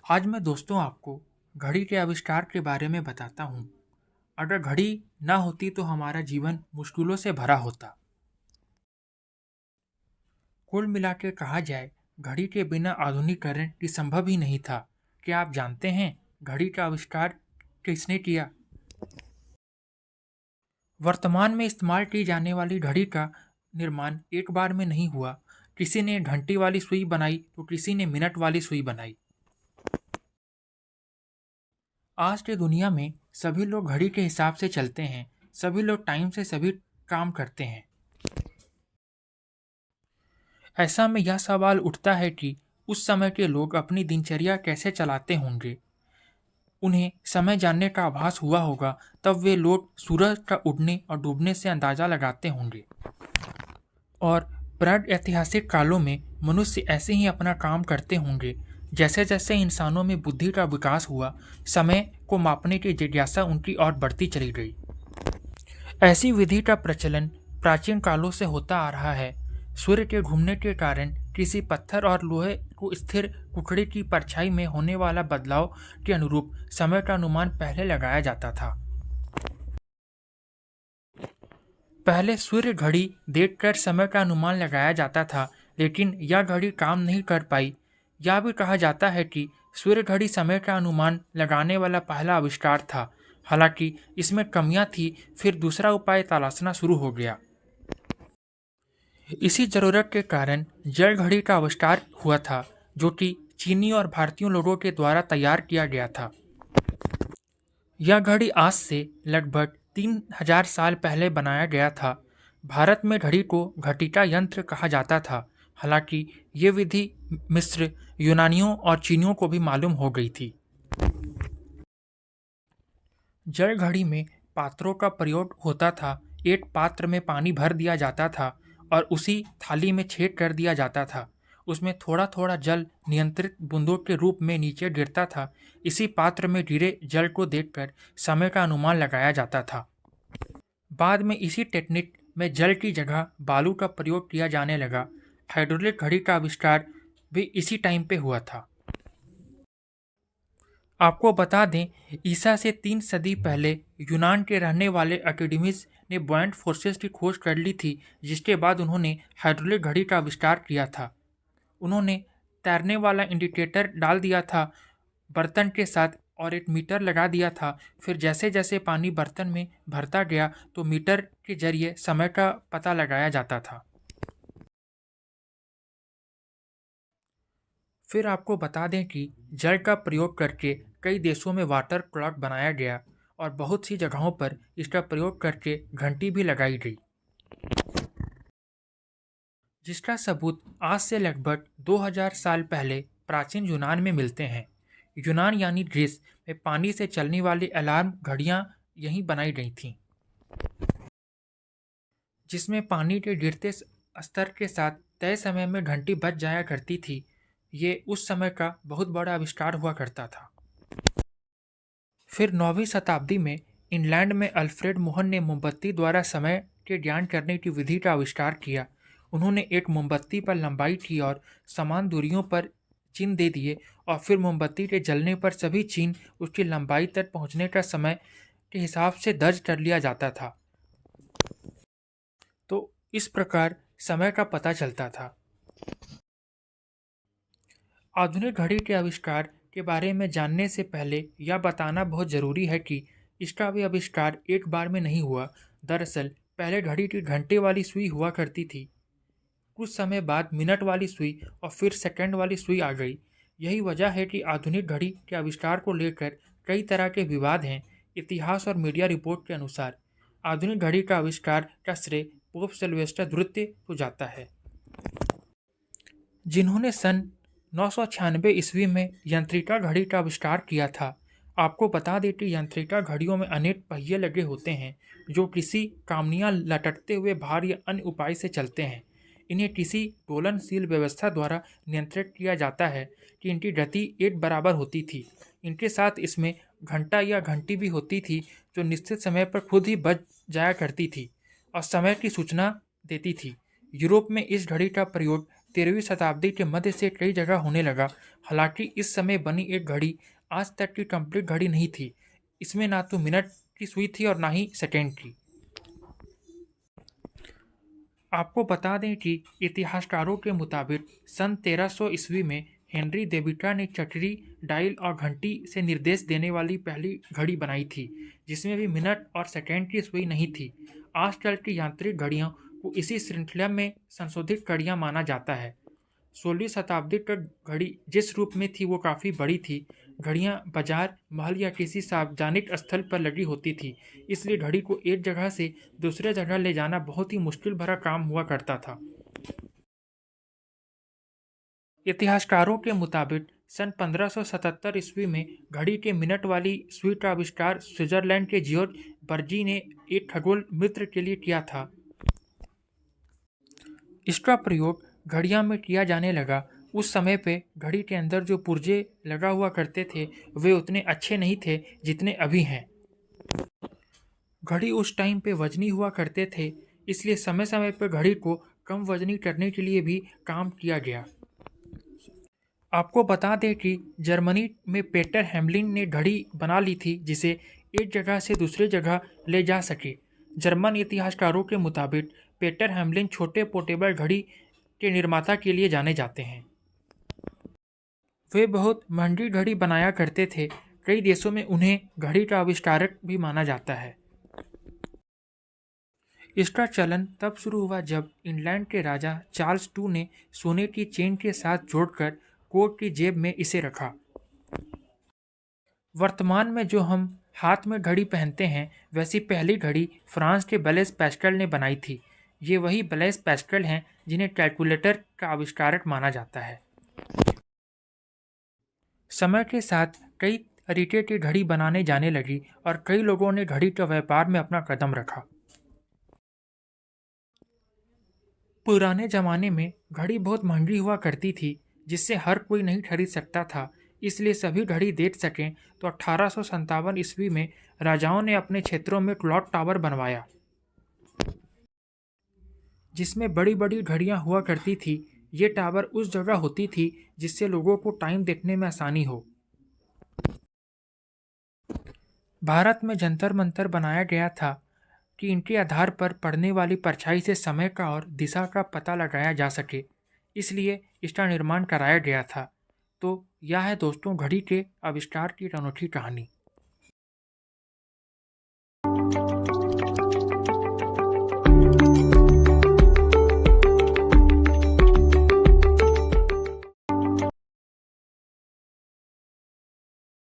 आज मैं दोस्तों आपको घड़ी के आविष्कार के बारे में बताता हूँ। अगर घड़ी ना होती तो हमारा जीवन मुश्किलों से भरा होता। कुल मिला के कहा जाए, घड़ी के बिना आधुनिकीकरण की संभव ही नहीं था। क्या आप जानते हैं घड़ी का आविष्कार किसने किया? वर्तमान में इस्तेमाल की जाने वाली घड़ी का निर्माण एक बार में नहीं हुआ। किसी ने घंटी वाली सुई बनाई तो किसी ने मिनट वाली सुई बनाई। आज की दुनिया में सभी लोग घड़ी के हिसाब से चलते हैं। सभी लोग टाइम से सभी काम करते हैं। ऐसा में यह सवाल उठता है कि उस समय के लोग अपनी दिनचर्या कैसे चलाते होंगे। उन्हें समय जानने का आभास हुआ होगा, तब वे लोग सूरज का उगने और डूबने से अंदाजा लगाते होंगे। और प्रागैतिहासिक कालों में मनुष्य ऐसे ही अपना काम करते होंगे। जैसे जैसे इंसानों में बुद्धि का विकास हुआ, समय को मापने की जिज्ञासा उनकी ओर बढ़ती चली गई। ऐसी विधि का प्रचलन प्राचीन कालों से होता आ रहा है। सूर्य के घूमने के कारण किसी पत्थर और लोहे को स्थिर कुकड़ी की परछाई में होने वाला बदलाव के अनुरूप समय का अनुमान पहले लगाया जाता था। पहले सूर्य घड़ी देखकर समय का अनुमान लगाया जाता था, लेकिन यह घड़ी काम नहीं कर पाई। यह भी कहा जाता है कि सूर्य घड़ी समय का अनुमान लगाने वाला पहला आविष्कार था। हालांकि इसमें कमियां थी। फिर दूसरा उपाय तलाशना शुरू हो गया। इसी जरूरत के कारण जल घड़ी का आविष्कार हुआ था, जो कि चीनी और भारतीय लोगों के द्वारा तैयार किया गया था। यह घड़ी आज से लगभग 3000 साल पहले बनाया गया था। भारत में घड़ी को घटिका यंत्र कहा जाता था। हालांकि ये विधि मिस्र, यूनानियों और चीनियों को भी मालूम हो गई थी। जल घड़ी में पात्रों का प्रयोग होता था। एक पात्र में पानी भर दिया जाता था और उसी थाली में छेद कर दिया जाता था। उसमें थोड़ा थोड़ा जल नियंत्रित बूंदों के रूप में नीचे गिरता था। इसी पात्र में गिरे जल को देखकर समय का अनुमान लगाया जाता था। बाद में इसी टेक्निक में जल की जगह बालू का प्रयोग किया जाने लगा। हाइड्रोलिक घड़ी का आविष्कार भी इसी टाइम पे हुआ था। आपको बता दें, ईसा से 3 सदी पहले यूनान के रहने वाले आर्किमिडीज ने बुयांट फोर्सेस की खोज कर ली थी, जिसके बाद उन्होंने हाइड्रोलिक घड़ी का आविष्कार किया था। उन्होंने तैरने वाला इंडिकेटर डाल दिया था बर्तन के साथ और एक मीटर लगा दिया था। फिर जैसे जैसे पानी बर्तन में भरता गया तो मीटर के जरिए समय का पता लगाया जाता था। फिर आपको बता दें कि जल का प्रयोग करके कई देशों में वाटर क्लॉक बनाया गया और बहुत सी जगहों पर इसका प्रयोग करके घंटी भी लगाई गई, जिसका सबूत आज से लगभग 2000 साल पहले प्राचीन यूनान में मिलते हैं। यूनान यानी ग्रीस में पानी से चलने वाली अलार्म घड़ियां यहीं बनाई गई थीं, जिसमें पानी के गिरते स्तर के साथ तय समय में घंटी बज जाया करती थी। ये उस समय का बहुत बड़ा आविष्कार हुआ करता था। फिर 9वीं शताब्दी में इंग्लैंड में अल्फ्रेड मोहन ने मोमबत्ती द्वारा समय के ज्ञान करने की विधि का आविष्कार किया। उन्होंने एक मोमबत्ती पर लंबाई की और समान दूरियों पर चिन्ह दे दिए और फिर मोमबत्ती के जलने पर सभी चिन्ह उसकी लंबाई तक पहुंचने का समय के हिसाब से दर्ज कर लिया जाता था। तो इस प्रकार समय का पता चलता था। आधुनिक घड़ी के आविष्कार के बारे में जानने से पहले यह बताना बहुत ज़रूरी है कि इसका भी आविष्कार एक बार में नहीं हुआ। दरअसल पहले घड़ी की घंटे वाली सुई हुआ करती थी। कुछ समय बाद मिनट वाली सुई और फिर सेकंड वाली सुई आ गई। यही वजह है कि आधुनिक घड़ी के आविष्कार को लेकर कई तरह के विवाद हैं। इतिहास और मीडिया रिपोर्ट के अनुसार आधुनिक घड़ी का आविष्कार का श्रेय पोप सिल्वेस्टर द्वितीय को जाता है, जिन्होंने सन 996 ईस्वी में यंत्रिका घड़ी का आविष्कार किया था। आपको बता दें कि यंत्रिका घड़ियों में अनेक पहिए लगे होते हैं, जो किसी कामनियाँ लटकते हुए भार या अन्य उपाय से चलते हैं। इन्हें किसी दोलनशील व्यवस्था द्वारा नियंत्रित किया जाता है कि इनकी गति एक बराबर होती थी। इनके साथ इसमें घंटा या घंटी भी होती थी, जो निश्चित समय पर खुद ही बज जाया करती थी और समय की सूचना देती थी। यूरोप में इस घड़ी का प्रयोग 13वीं शताब्दी के मध्य से कई जगह होने लगा। हालांकि इस समय बनी एक घड़ी आज तक की कंप्लीट घड़ी नहीं थी। इसमें ना तो मिनट की सुई थी और ना ही सेकेंड की। आपको बता दें कि इतिहासकारों के मुताबिक सन 1300 ईस्वी में हेनरी डेविटा ने चटरी, डायल और घंटी से निर्देश देने वाली पहली घड़ी बनाई थी, जिसमें भी मिनट और सेकेंड की सुई नहीं थी। आजकल की यांत्रिक घड़ियों को इसी श्रृंखला में संशोधित घड़ियां माना जाता है। 16वीं शताब्दी तक घड़ी जिस रूप में थी वो काफ़ी बड़ी थी। घड़ियां बाजार, महल या किसी सार्वजनिक स्थल पर लगी होती थी, इसलिए घड़ी को एक जगह से दूसरे जगह ले जाना बहुत ही मुश्किल भरा काम हुआ करता था। इतिहासकारों के मुताबिक सन 1577 ईस्वी में घड़ी के मिनट वाली सुई का आविष्कार स्विट्जरलैंड के जियोर्ज बर्जी ने एक खगोल मित्र के लिए किया था। इसका प्रयोग घड़ियां में किया जाने लगा। उस समय पे घड़ी के अंदर जो पुर्जे लगा हुआ करते थे वे उतने अच्छे नहीं थे जितने अभी हैं। घड़ी उस टाइम पे वजनी हुआ करते थे, इसलिए समय समय पर घड़ी को कम वजनी करने के लिए भी काम किया गया। आपको बता दें कि जर्मनी में पीटर हेमलिन ने घड़ी बना ली थी जिसे एक जगह से दूसरी जगह ले जा सके। जर्मन इतिहासकारों के मुताबिक पीटर हेमलिन छोटे पोर्टेबल घड़ी के निर्माता के लिए जाने जाते हैं। वे बहुत महंगी घड़ी बनाया करते थे। कई देशों में उन्हें घड़ी का आविष्कारक भी माना जाता है। इसका चलन तब शुरू हुआ जब इंग्लैंड के राजा चार्ल्स II ने सोने की चेन के साथ जोड़कर कोट की जेब में इसे रखा। वर्तमान में जो हम हाथ में घड़ी पहनते हैं वैसी पहली घड़ी फ्रांस के ब्लेज पैस्कल ने बनाई थी। ये वही ब्लेज पैस्कल हैं जिन्हें कैलकुलेटर का आविष्कारक माना जाता है। समय के साथ कई तरीके की घड़ी बनाने जाने लगी और कई लोगों ने घड़ी के व्यापार में अपना कदम रखा। पुराने ज़माने में घड़ी बहुत महंगी हुआ करती थी, जिससे हर कोई नहीं खरीद सकता था। इसलिए सभी घड़ी देख सकें तो 1857 ईस्वी में राजाओं ने अपने क्षेत्रों में क्लॉक टावर बनवाया, जिसमें बड़ी बड़ी घड़ियां हुआ करती थी। ये टावर उस जगह होती थी जिससे लोगों को टाइम देखने में आसानी हो। भारत में जंतर मंतर बनाया गया था कि इनके आधार पर पड़ने वाली परछाई से समय का और दिशा का पता लगाया जा सके, इसलिए इसका निर्माण कराया गया था। तो यह है दोस्तों घड़ी के आविष्कार की अनोखी कहानी।